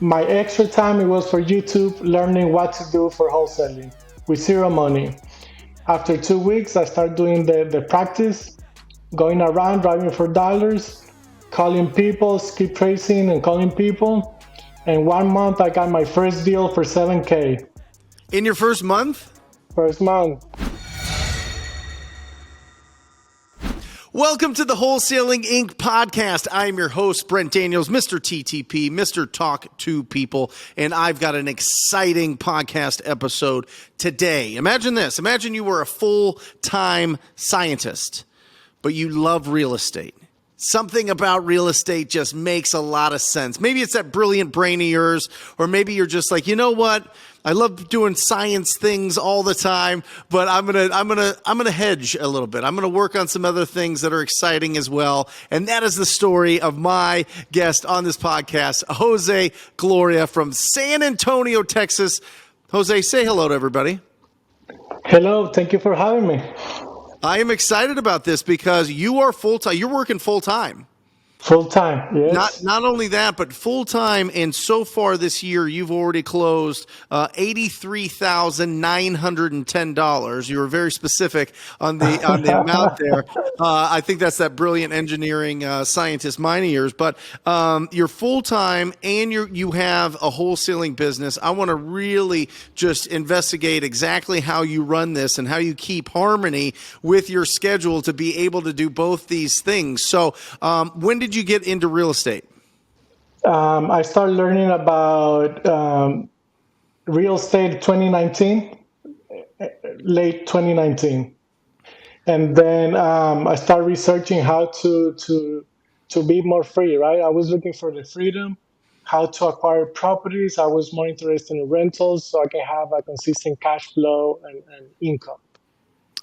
My extra time, it was for YouTube, learning what to do for wholesaling with zero money. After 2 weeks, I started doing the practice, going around driving for dollars, calling people, skip tracing and calling people. And 1 month, I got my first deal for 7K. In your first month? First month. Welcome to the Wholesaling Inc. podcast. I am your host, Brent Daniels, Mr. TTP, Mr. Talk to People, and I've got an exciting podcast episode today. Imagine this. Imagine you were a full-time scientist, but you love real estate. Something about real estate just makes a lot of sense. Maybe it's that brilliant brain of yours, or maybe you're just like, you know what? I love doing science things all the time, but I'm gonna hedge a little bit. I'm gonna work on some other things that are exciting as well. And that is the story of my guest on this podcast, Jose Gloria from San Antonio, Texas. Jose, say hello to everybody. Hello, thank you for having me. I am excited about this because you are full-time. You're working full-time. Full-time, yes. Not only that, but full-time, and so far this year, you've already closed $83,910. You were very specific on the amount there. I think that's that brilliant engineering scientist mind of yours. But you're full-time, and you have a wholesaling business. I want to really just investigate exactly how you run this and how you keep harmony with your schedule to be able to do both these things. So when did you get into real estate? I started learning about real estate 2019, late 2019. And then I started researching how to be more free, right? I was looking for the freedom, how to acquire properties. I was more interested in rentals so I can have a consistent cash flow and income.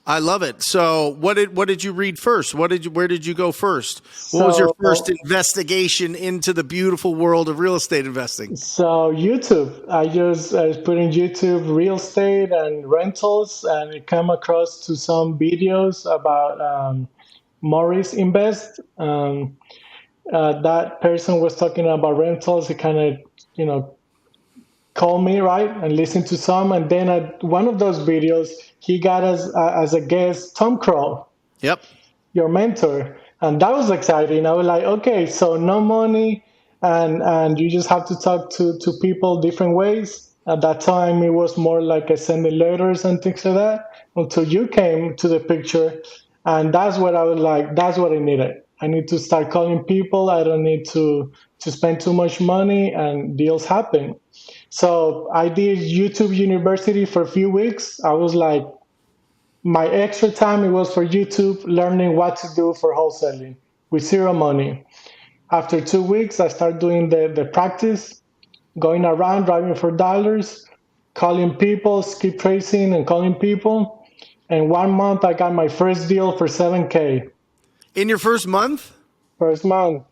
I love it. So what did you read first? Where did you go first? What was your first investigation into the beautiful world of real estate investing? So YouTube, I just put in YouTube real estate and rentals, and it came across to some videos about Morris Invest. That person was talking about rentals. He kind of, called me, right, and listened to some. And then at one of those videos, he got as a guest Tom Crow. Yep. Your mentor. And that was exciting. I was like, okay, so no money, and you just have to talk to people different ways. At that time, it was more like I sending letters and things like that until you came to the picture. And that's what I was like, that's what I needed. I need to start calling people. I don't need to spend too much money, and deals happen. So I did YouTube University for a few weeks. I was like, my extra time, it was for YouTube, learning what to do for wholesaling with zero money. After 2 weeks, I started doing the practice, going around driving for dollars, calling people, skip tracing and calling people. And 1 month, I got my first deal for 7K. In your first month? First month.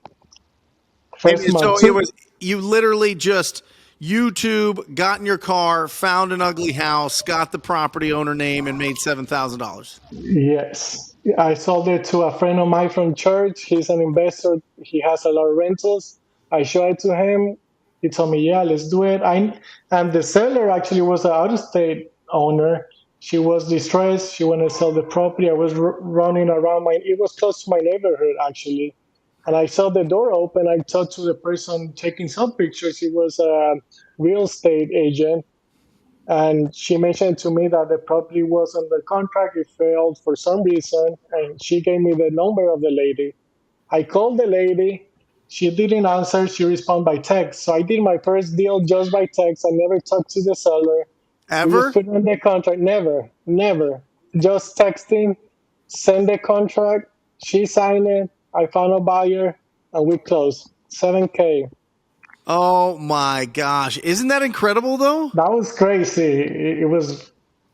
So it was, you literally just YouTube, got in your car, found an ugly house, got the property owner name, and made $7,000. Yes. I sold it to a friend of mine from church. He's an investor. He has a lot of rentals. I showed it to him. He told me, yeah, let's do it. And the seller actually was an out-of-state owner. She was distressed. She wanted to sell the property. I was running around it was close to my neighborhood, actually. And I saw the door open. I talked to the person taking some pictures. He was a real estate agent. And she mentioned to me that the property was under contract. It failed for some reason. And she gave me the number of the lady. I called the lady. She didn't answer. She responded by text. So I did my first deal just by text. I never talked to the seller. Ever? We just put in the contract. Never. Just texting, send the contract. She signed it. I found a buyer, and we closed. 7K. Oh my gosh. Isn't that incredible though? That was crazy. It was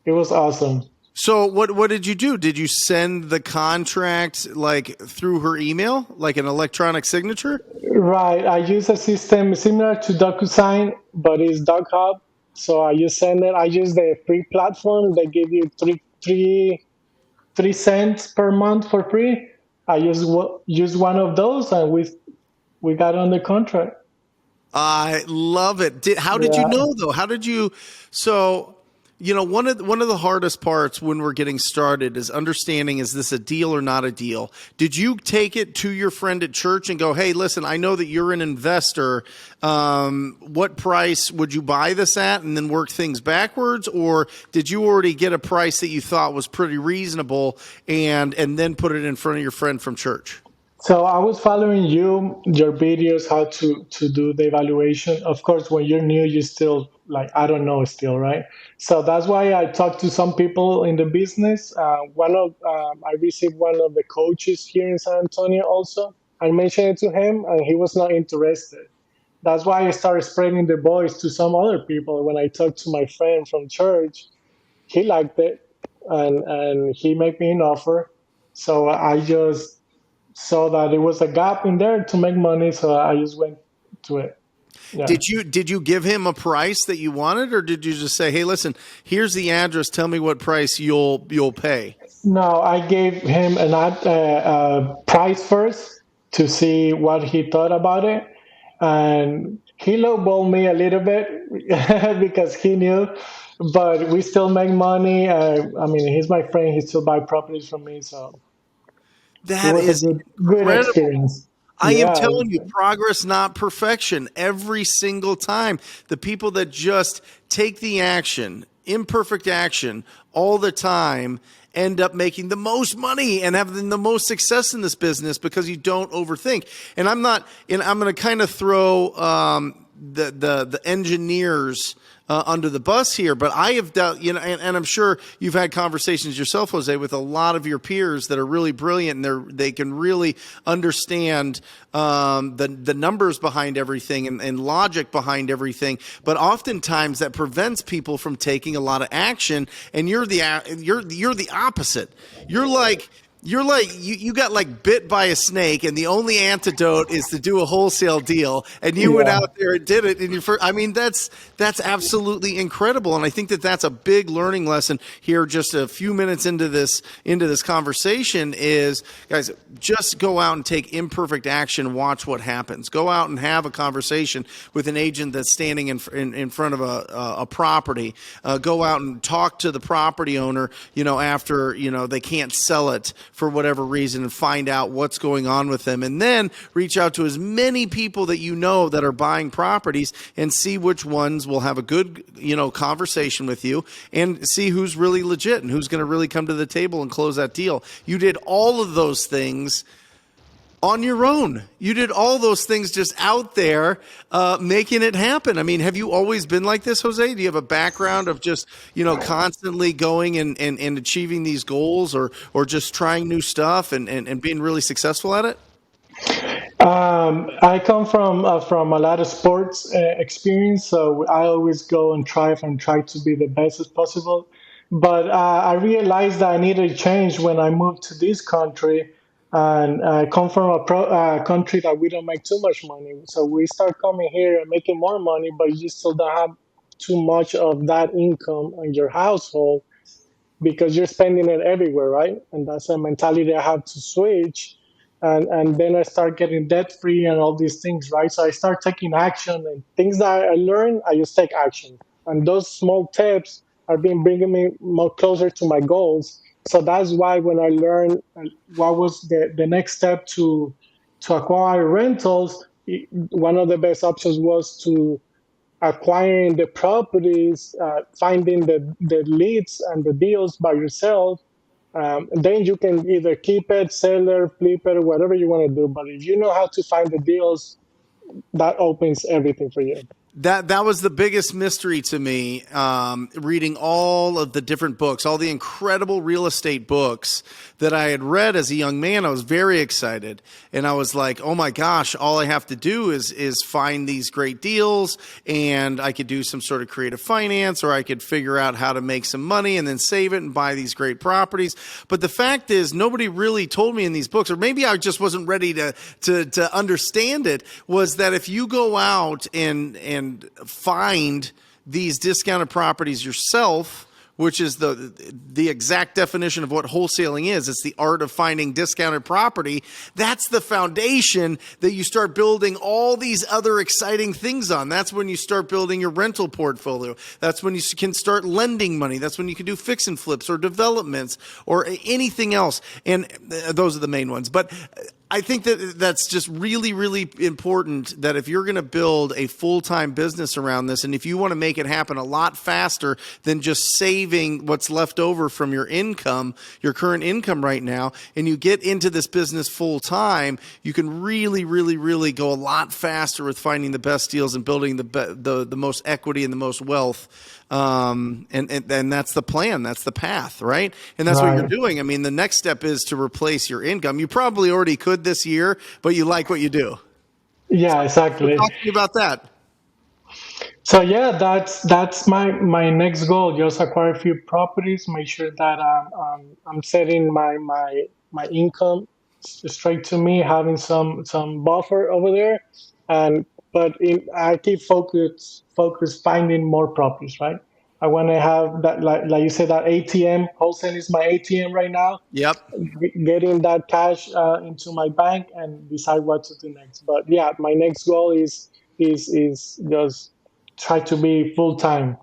awesome. So what did you do? Did you send the contract like through her email, like an electronic signature? Right. I use a system similar to DocuSign, but it's DocHub. So I just send it. I use the free platform. They give you three cents per month for free. I use one of those, and we got on the contract. I love it. How did you Yeah. know though? How did you? So, one of the hardest parts when we're getting started is understanding, is this a deal or not a deal? Did you take it to your friend at church and go, "Hey, listen, I know that you're an investor. What price would you buy this at?" And then work things backwards, or did you already get a price that you thought was pretty reasonable and then put it in front of your friend from church? So I was following your videos, how to do the evaluation. Of course, when you're new, you still like, I don't know still, right? So that's why I talked to some people in the business. I received one of the coaches here in San Antonio also. I mentioned it to him, and he was not interested. That's why I started spreading the voice to some other people. When I talked to my friend from church, he liked it, and he made me an offer. So I just saw that it was a gap in there to make money, so I just went to it. Yeah. Did you give him a price that you wanted, or did you just say, "Hey, listen, here's the address. Tell me what price you'll pay"? No, I gave him price first to see what he thought about it, and he lowballed me a little bit because he knew, but we still make money. I mean, he's my friend; he still buy properties from me, so it That was a is good incredible. experience. I am Yeah. telling you, progress, not perfection. Every single time, the people that just take the action, imperfect action, all the time, end up making the most money and having the most success in this business because you don't overthink. And I'm not, and I'm going to kind of throw the engineers under the bus here, but I have dealt, and I'm sure you've had conversations yourself, Jose, with a lot of your peers that are really brilliant, and they can really understand the numbers behind everything and logic behind everything. But oftentimes that prevents people from taking a lot of action, and you're the opposite. You got like bit by a snake, and the only antidote is to do a wholesale deal. And you went Yeah. out there and did it. And I mean, that's absolutely incredible. And I think that that's a big learning lesson here. Just a few minutes into this conversation is, guys, just go out and take imperfect action. Watch what happens. Go out and have a conversation with an agent that's standing in front of a property. Go out and talk to the property owner. After they can't sell it for whatever reason, and find out what's going on with them, and then reach out to as many people that that are buying properties and see which ones will have a good conversation with you, and see who's really legit and who's going to really come to the table and close that deal. You did all of those things on your own. You did all those things just out there, making it happen. I mean, have you always been like this, Jose? Do you have a background of just, constantly going and achieving these goals, or just trying new stuff and being really successful at it? I come from a lot of sports experience, so I always go and try to be the best as possible. But I realized that I needed a change when I moved to this country, and I come from a country that we don't make too much money. So we start coming here and making more money, but you still don't have too much of that income in your household because you're spending it everywhere, right? And that's a mentality I have to switch. And then I start getting debt free and all these things, right? So I start taking action, and things that I learn, I just take action. And those small tips are being bringing me more closer to my goals. So that's why when I learned what was the next step to acquire rentals, one of the best options was to acquiring the properties, finding the leads and the deals by yourself. Then you can either keep it, sell it, flip it, whatever you want to do. But if you know how to find the deals, that opens everything for you. That was the biggest mystery to me, reading all of the different books, all the incredible real estate books that I had read as a young man. I was very excited, and I was like, "Oh my gosh! All I have to do is find these great deals, and I could do some sort of creative finance, or I could figure out how to make some money and then save it and buy these great properties." But the fact is, nobody really told me in these books, or maybe I just wasn't ready to understand it. Was that if you go out and find these discounted properties yourself, which is the exact definition of what wholesaling is. It's the art of finding discounted property. That's the foundation that you start building all these other exciting things on. That's when you start building your rental portfolio. That's when you can start lending money. That's when you can do fix and flips or developments or anything else. And those are the main ones. But I think that that's just really, really important, that if you're going to build a full-time business around this, and if you want to make it happen a lot faster than just saving what's left over from your income, your current income right now, and you get into this business full-time, you can really, really, really go a lot faster with finding the best deals and building the most equity and the most wealth. And that's the plan. That's the path, right? And that's what you're Right. doing. I mean, the next step is to replace your income. You probably already could this year, but you like what you do. Yeah, So exactly. talk to me about that. So yeah, that's my next goal. Just acquire a few properties, make sure that I'm setting my income straight to me, having some buffer over there, and I keep focus finding more properties. Right, I want to have that, like you said, that ATM. Wholesale is my ATM right now. Yep. Getting that cash into my bank and decide what to do next. But yeah, my next goal is just try to be full time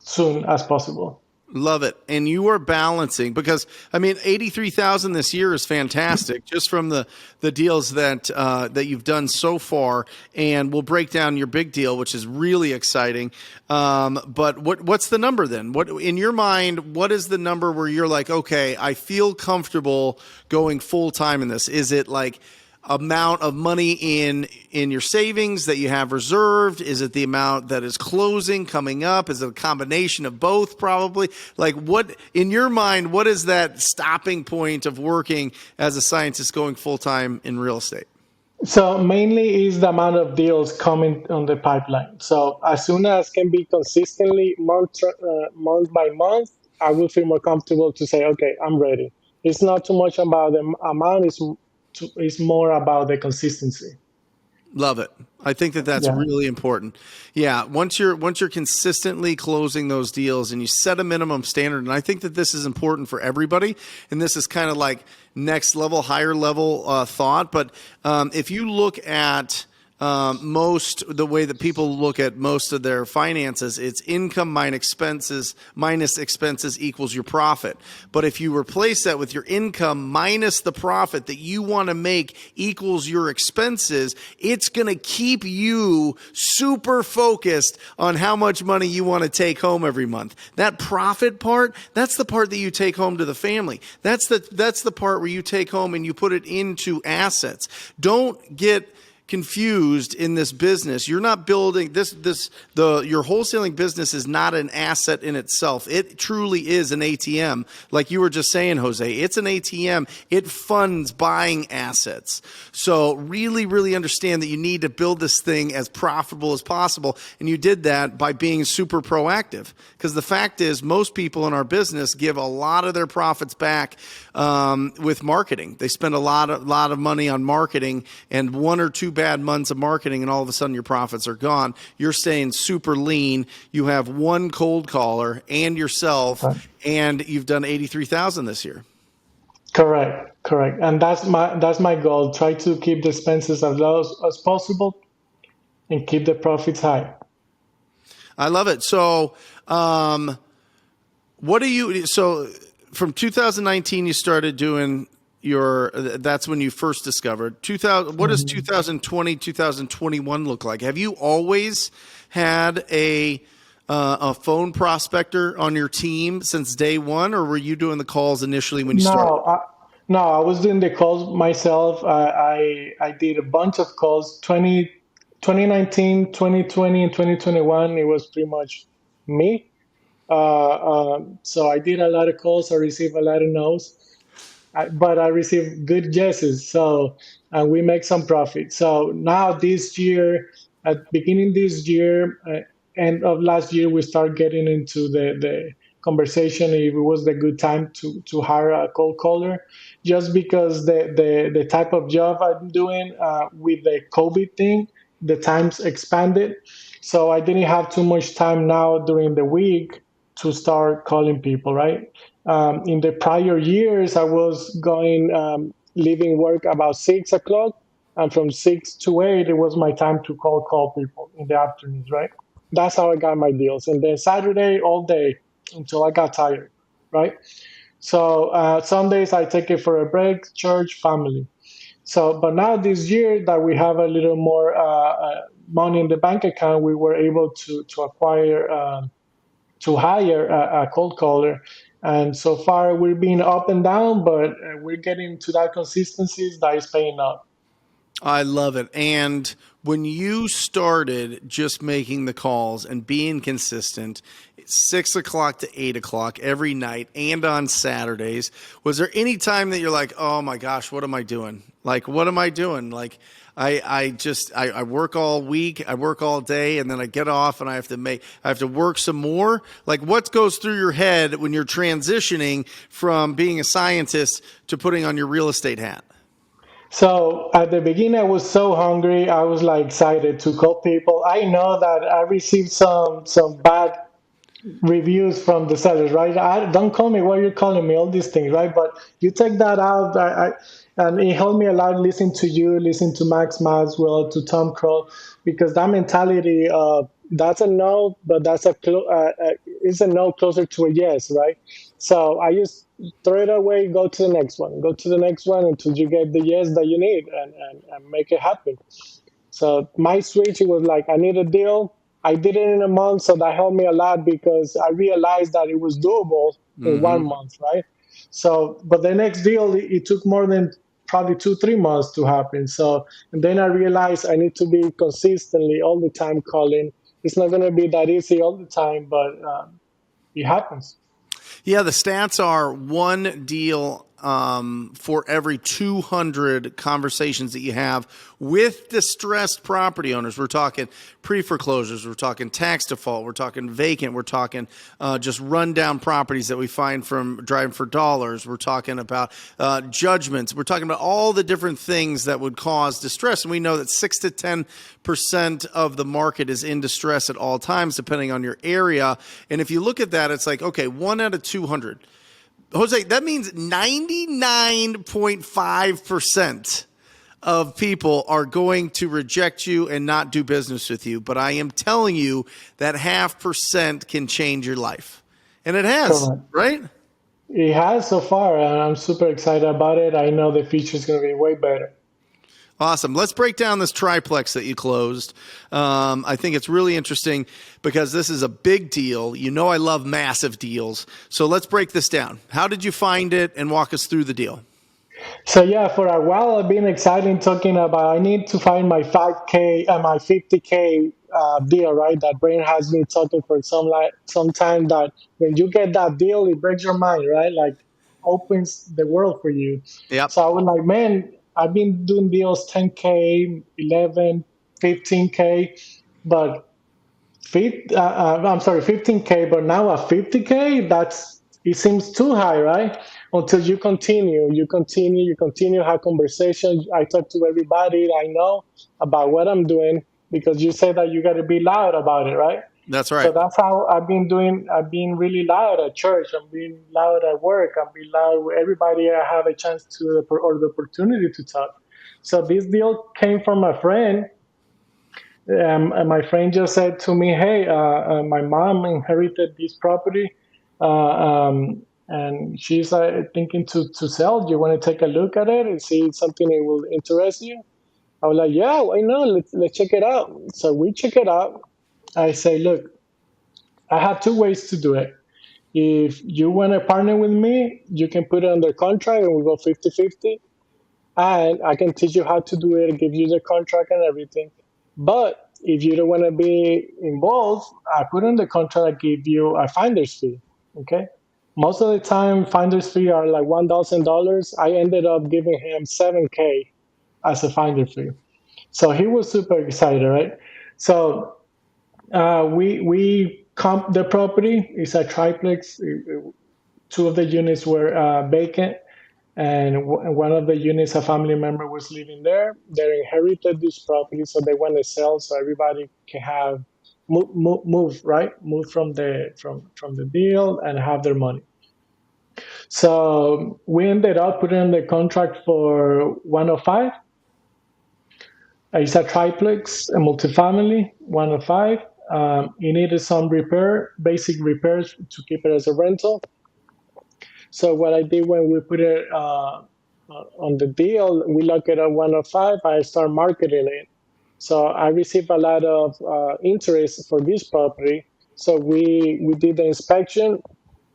soon as possible. Love it. And you are balancing, because I mean, 83,000 this year is fantastic, just from the deals that you've done so far. And we'll break down your big deal, which is really exciting. But what's the number then? What, in your mind, what is the number where you're like, okay, I feel comfortable going full time in this? Is it like amount of money in your savings that you have reserved? Is it the amount that is closing coming up? Is it a combination of both? Probably. Like, what in your mind, what is that stopping point of working as a scientist going full time in real estate? So mainly is the amount of deals coming on the pipeline. So as soon as can be consistently month by month, I will feel more comfortable to say, okay, I'm ready. It's not too much about the amount; it's more about the consistency. Love it. I think that that's Yeah. really important. Yeah, once you're consistently closing those deals and you set a minimum standard, and I think that this is important for everybody, and this is kind of like next level, higher level thought. But if you look at the way that people look at most of their finances, it's income minus expenses equals your profit. But if you replace that with your income minus the profit that you want to make equals your expenses, it's going to keep you super focused on how much money you want to take home every month. That profit part, that's the part that you take home to the family. That's the part where you take home and you put it into assets. Don't get confused in this business. You're not building your wholesaling business is not an asset in itself. It truly is an ATM. Like you were just saying, Jose, it's an ATM. It funds buying assets. So really, really understand that you need to build this thing as profitable as possible. And you did that by being super proactive. Because the fact is, most people in our business give a lot of their profits back with marketing. They spend a lot of money on marketing, and one or two bad months of marketing, and all of a sudden your profits are gone. You're staying super lean. You have one cold caller and yourself, Right. and you've done 83,000 this year. Correct. And that's my goal. Try to keep the expenses as low as possible and keep the profits high. I love it. So, what do you? So, from 2019, you started doing that's when you first discovered 2000. What does 2020, 2021 look like? Have you always had a phone prospector on your team since day one, or were you doing the calls initially when you started? No, I was doing the calls myself. I did a bunch of calls. 2019, 2020, and 2021. It was pretty much me. So I did a lot of calls. I received a lot of no's, but I received good yeses. So we make some profit. So now this year, at beginning this year, end of last year, we start getting into the conversation if it was the good time to hire a cold caller, just because the type of job I'm doing with the COVID thing, the times expanded. So I didn't have too much time now during the week to start calling people, right? In the prior years, I was going, leaving work about 6 o'clock, and from 6 to 8, it was my time to call people in the afternoons, right? That's how I got my deals. And then Saturday, all day until I got tired, right? So some days I take it for a break, church, family. So, but now this year that we have a little more money in the bank account, we were able to acquire to hire a cold caller. And so far, we're being up and down, but we're getting to that consistency that is paying off. I love it. And when you started just making the calls and being consistent, 6 o'clock to 8 o'clock every night and on Saturdays, was there any time that you're like, oh my gosh, what am I doing? Like, what am I doing? Like, I work all week, I work all day, and then I get off and I have to work some more. Like, what goes through your head when you're transitioning from being a scientist to putting on your real estate hat? So at the beginning, I was so hungry. I was like excited to call people. I know that I received some bad reviews from the sellers, right? Don't call me. What you're calling me? All these things, right? But you take that out. And it helped me a lot. Listen to you, listen to Max Maswell, to Tom Kroll, because that mentality, that's a no, but it's a no closer to a yes, right? So I just throw it away, go to the next one, go to the next one until you get the yes that you need, and make it happen. So my switch, it was like I need a deal. I did it in a month, so that helped me a lot because I realized that it was doable in Mm-hmm. 1 month, right? So, but the next deal, it took more than probably 2, 3 months to happen. So, and then I realized I need to be consistently all the time calling. It's not going to be that easy all the time, but it happens. Yeah, the stats are one deal for every 200 conversations that you have with distressed property owners. We're talking pre foreclosures, we're talking tax default, we're talking vacant, we're talking just rundown properties that we find from driving for dollars. We're talking about judgments. We're talking about all the different things that would cause distress. And we know that 6 to 10% of the market is in distress at all times, depending on your area. And if you look at that, it's like, okay, 1 out of 200. Jose, that means 99.5% of people are going to reject you and not do business with you. But I am telling you that 0.5% can change your life. And it has, Correct. right? It has so far, and I'm super excited about it. I know the future is going to be way better. Awesome. Let's break down this triplex that you closed. I think it's really interesting because this is a big deal. You know I love massive deals. So let's break this down. How did you find it, and walk us through the deal? So yeah, for a while I've been excited talking about I need to find my 5K and my 50K deal, right? That Brain has been talking for some time. That when you get that deal, it breaks your mind, right? Like opens the world for you. Yep. So I was like, man, I've been doing deals 10K, 11, 15K, but I'm sorry, 15K, but now at 50K, it seems too high, right? Until you continue, have conversations. I talk to everybody I know about what I'm doing because you say that you got to be loud about it, right? That's So right. that's how I've been doing. I've been really loud at church. I'm being loud at work. I'm being loud with everybody I have a chance to or the opportunity to talk. So this deal came from a friend, and my friend just said to me, "Hey, my mom inherited this property, and she's thinking to sell. Do you want to take a look at it and see if something that will interest you?" I was like, "Yeah, why not? Let's check it out." So we check it out. I say, "Look, I have two ways to do it. If you want to partner with me, you can put it under contract and we go 50-50, and I can teach you how to do it, give you the contract and everything. But if you don't want to be involved, I put in the contract, I give you a finder's fee. Okay. Most of the time, finder's fee are like $1,000. I ended up giving him 7K as a finder fee. So he was super excited, right? So we comp the property. It's a triplex. Two of the units were vacant, and one of the units, a family member was living there. They inherited this property, so they want to sell so everybody can have move from the deal and have their money. So we ended up putting in the contract for 105. It's a triplex, a multifamily, 105. It needed some basic repairs to keep it as a rental. So what I did when we put it on the deal, we locked it at 105. I start marketing it. So I received a lot of interest for this property. So we did the inspection.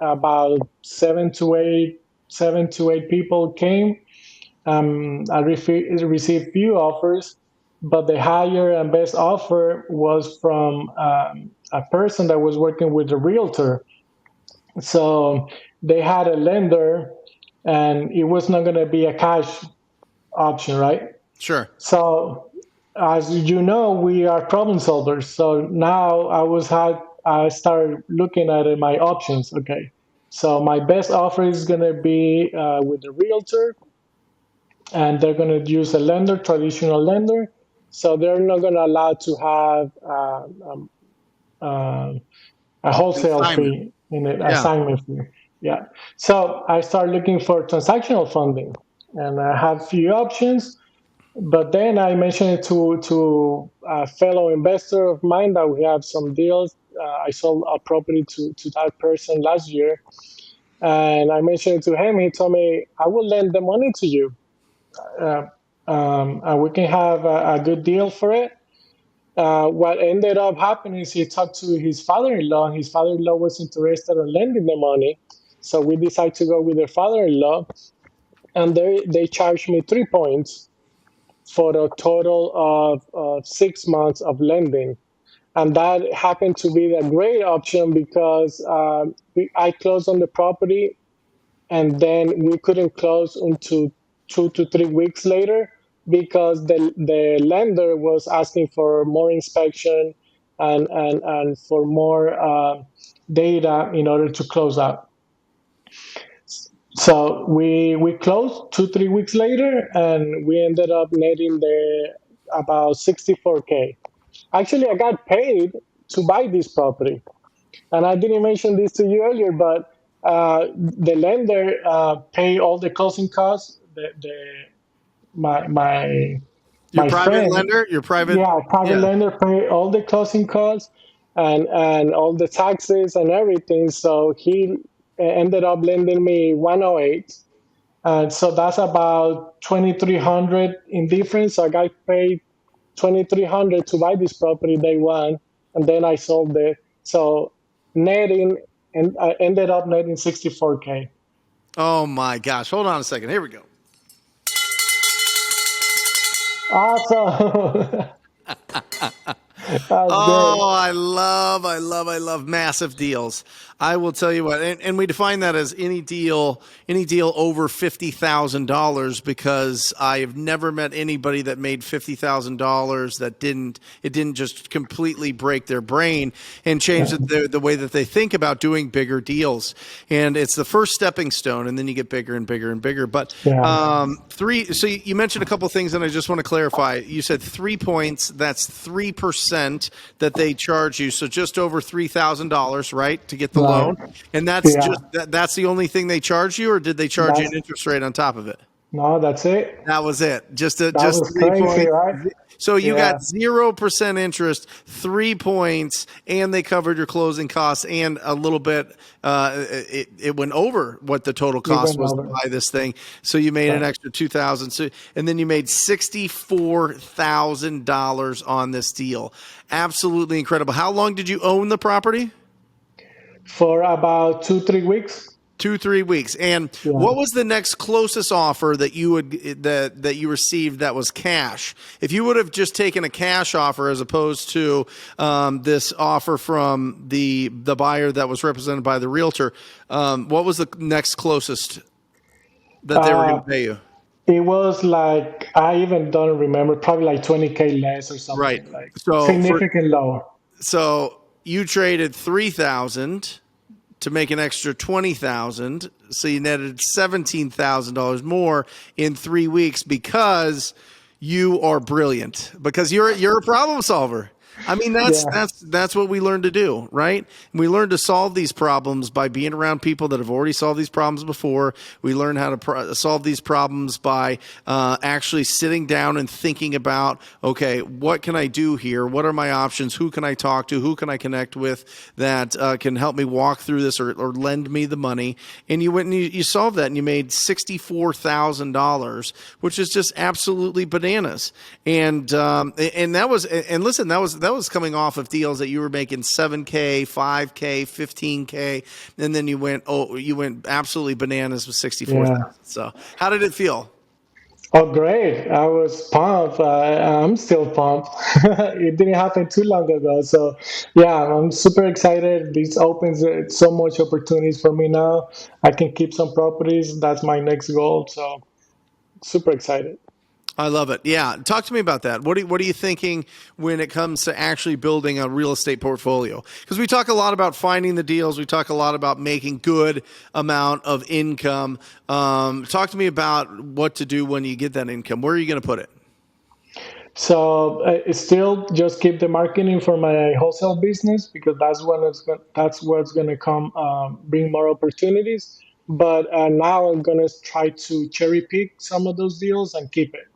About seven to eight people came. I received few offers, but the higher and best offer was from a person that was working with a realtor. So they had a lender, and it was not going to be a cash option, right? Sure. So, as you know, we are problem solvers. So now I started looking at my options. Okay, so my best offer is going to be with the realtor, and they're going to use a lender, traditional lender. So they're not going to allow to have uh, a wholesale Consignment. fee in it, Yeah. assignment fee. Yeah. So I started looking for transactional funding, and I have few options. But then I mentioned it to a fellow investor of mine that we have some deals. I sold a property to that person last year, and I mentioned it to him. He told me, "I will lend the money to you, uh, and we can have a good deal for it." What ended up happening is he talked to his father-in-law, and his father-in-law was interested in lending the money. So we decided to go with their father-in-law, and they charged me 3 points for a total of 6 months of lending. And that happened to be a great option because I closed on the property, and then we couldn't close until 2 to 3 weeks later because the lender was asking for more inspection and for more data in order to close out. So we closed 2 3 weeks later, and we ended up netting about 64K. Actually, I got paid to buy this property, and I didn't mention this to you earlier, but the lender paid all the closing costs. My my Your my private friend, lender, your private. yeah, private Yeah. lender paid all the closing costs and all the taxes and everything. So he ended up lending me 108. And so that's about 2,300 in difference. So I got paid 2,300 to buy this property day one, and then I sold it. So netting, and I ended up netting 64K. Oh my gosh. Hold on a second. Here we go. Awesome. That's Oh, great. I love massive deals. I will tell you what, and we define that as any deal over $50,000, because I have never met anybody that made $50,000 that didn't just completely break their brain and change the way that they think about doing bigger deals. And it's the first stepping stone, and then you get bigger and bigger and bigger. But Yeah. so you mentioned a couple of things, and I just want to clarify. You said 3 points. That's 3% that they charge you. So just over $3,000, right, to get the Right. loan. And that's Yeah. just that's the only thing they charge you, or did they charge you That's an interest rate on top of it? no, that's it. That was it. That Just was 3 crazy, points. right? So you got Yeah. 0% interest, 3 points, and they covered your closing costs and a little bit. It went over what the total It cost went was to over. buy this thing. So you made an Right. extra 2,000. So and then you made $64,000 on this deal. Absolutely incredible. How long did you own the property? For about 2 3 weeks. 2 3 weeks. And what Yeah. was the next closest offer that you received that was cash? If you would have just taken a cash offer as opposed to this offer from the buyer that was represented by the realtor, what was the next closest that they were going Uh, to pay you? it was like I even don't remember, probably like 20K less or Right. something, like So significant lower. so you traded 3,000 to make an extra 20,000, so you netted $17,000 more in 3 weeks because you are brilliant, because you're a problem solver. I mean, Yeah. that's what we learn to do, right? We learn to solve these problems by being around people that have already solved these problems before. We learn how to solve these problems by actually sitting down and thinking about, okay, what can I do here? What are my options? Who can I talk to? Who can I connect with that can help me walk through this or lend me the money? And you went and you solved that, and you made $64,000, which is just absolutely bananas. And that was, and listen, that was coming off of deals that you were making 7K, 5K, 15K, and then you went absolutely bananas with 64,000. Yeah. So how did it feel? Oh, great. I was pumped. I'm still pumped. It didn't happen too long ago. So, yeah, I'm super excited. This opens so much opportunities for me now. I can keep some properties. That's my next goal. So, super excited. I love it. Yeah. Talk to me about that. What are you thinking when it comes to actually building a real estate portfolio? Because we talk a lot about finding the deals. We talk a lot about making good amount of income. Talk to me about what to do when you get that income. Where are you going to put it? So, it's still just keep the marketing for my wholesale business because that's what's going to come bring more opportunities. But now I'm going to try to cherry pick some of those deals and keep it.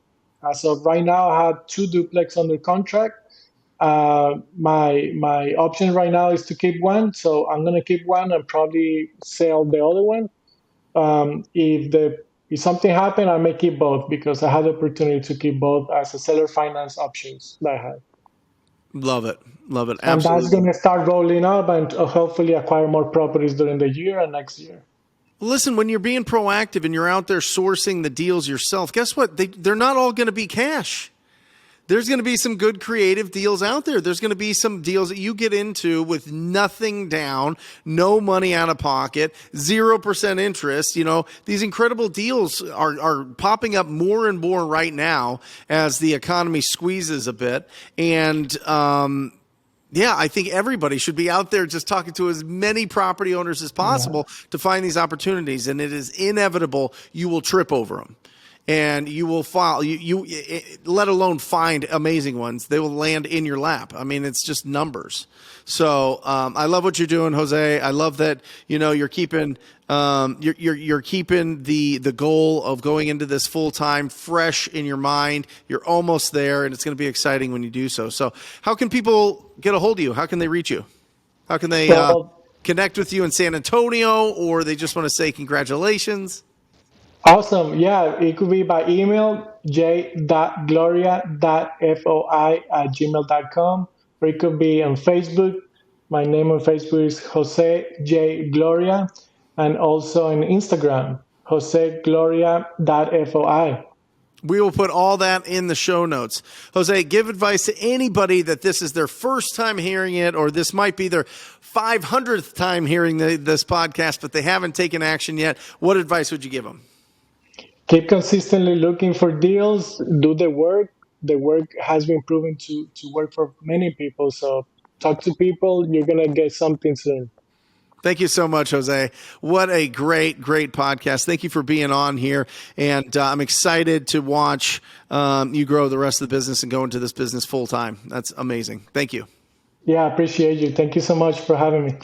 As of right now, I have two duplex under contract. My option right now is to keep one, so I'm gonna keep one and probably sell the other one. If something happen, I may keep both because I had the opportunity to keep both as a seller finance options that I had. Love it. Love it. And that's Absolutely. gonna start rolling up and hopefully acquire more properties during the year and next year. Listen, when you're being proactive and you're out there sourcing the deals yourself, guess what? They're not all going to be cash. There's going to be some good creative deals out there. There's going to be some deals that you get into with nothing down, no money out of pocket, 0% interest. You know, these incredible deals are popping up more and more right now as the economy squeezes a bit. And, yeah, I think everybody should be out there just talking to as many property owners as Yeah. possible to find these opportunities. And it is inevitable you will trip over them. And you will file let alone find amazing ones. They will land in your lap. I mean, it's just numbers. So I love what you're doing, Jose. I love that you're keeping you're keeping the goal of going into this full time fresh in your mind. You're almost there, and it's going to be exciting when you do so. So how can people get a hold of you? How can they reach you? How can they Well, connect with you in San Antonio, or they just want to say congratulations? awesome. Yeah, it could be by email, j.gloria.foi@gmail.com, or it could be on Facebook. My name on Facebook is Jose J. Gloria, and also on Instagram, josegloria.foi. We will put all that in the show notes. Jose, give advice to anybody that this is their first time hearing it, or this might be their 500th time hearing this podcast, but they haven't taken action yet. What advice would you give them? Keep consistently looking for deals, do the work. The work has been proven to work for many people. So talk to people, you're going to get something soon. Thank you so much, Jose. What a great, great podcast. Thank you for being on here. And I'm excited to watch you grow the rest of the business and go into this business full time. That's amazing. Thank you. Yeah, I appreciate you. Thank you so much for having me.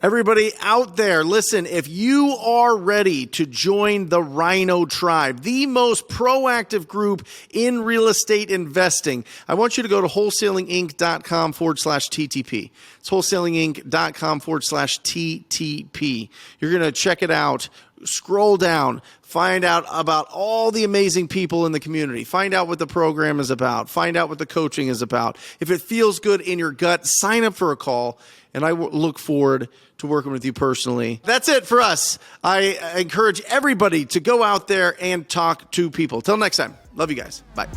Everybody out there, listen, if you are ready to join the Rhino Tribe, the most proactive group in real estate investing, I want you to go to wholesalinginc.com/TTP. It's wholesalinginc.com/TTP. You're going to check it out. Scroll down, find out about all the amazing people in the community, find out what the program is about, find out what the coaching is about. If it feels good in your gut, sign up for a call, and I look forward to working with you personally. That's it for us. I encourage everybody to go out there and talk to people. Till next time. Love you guys. Bye.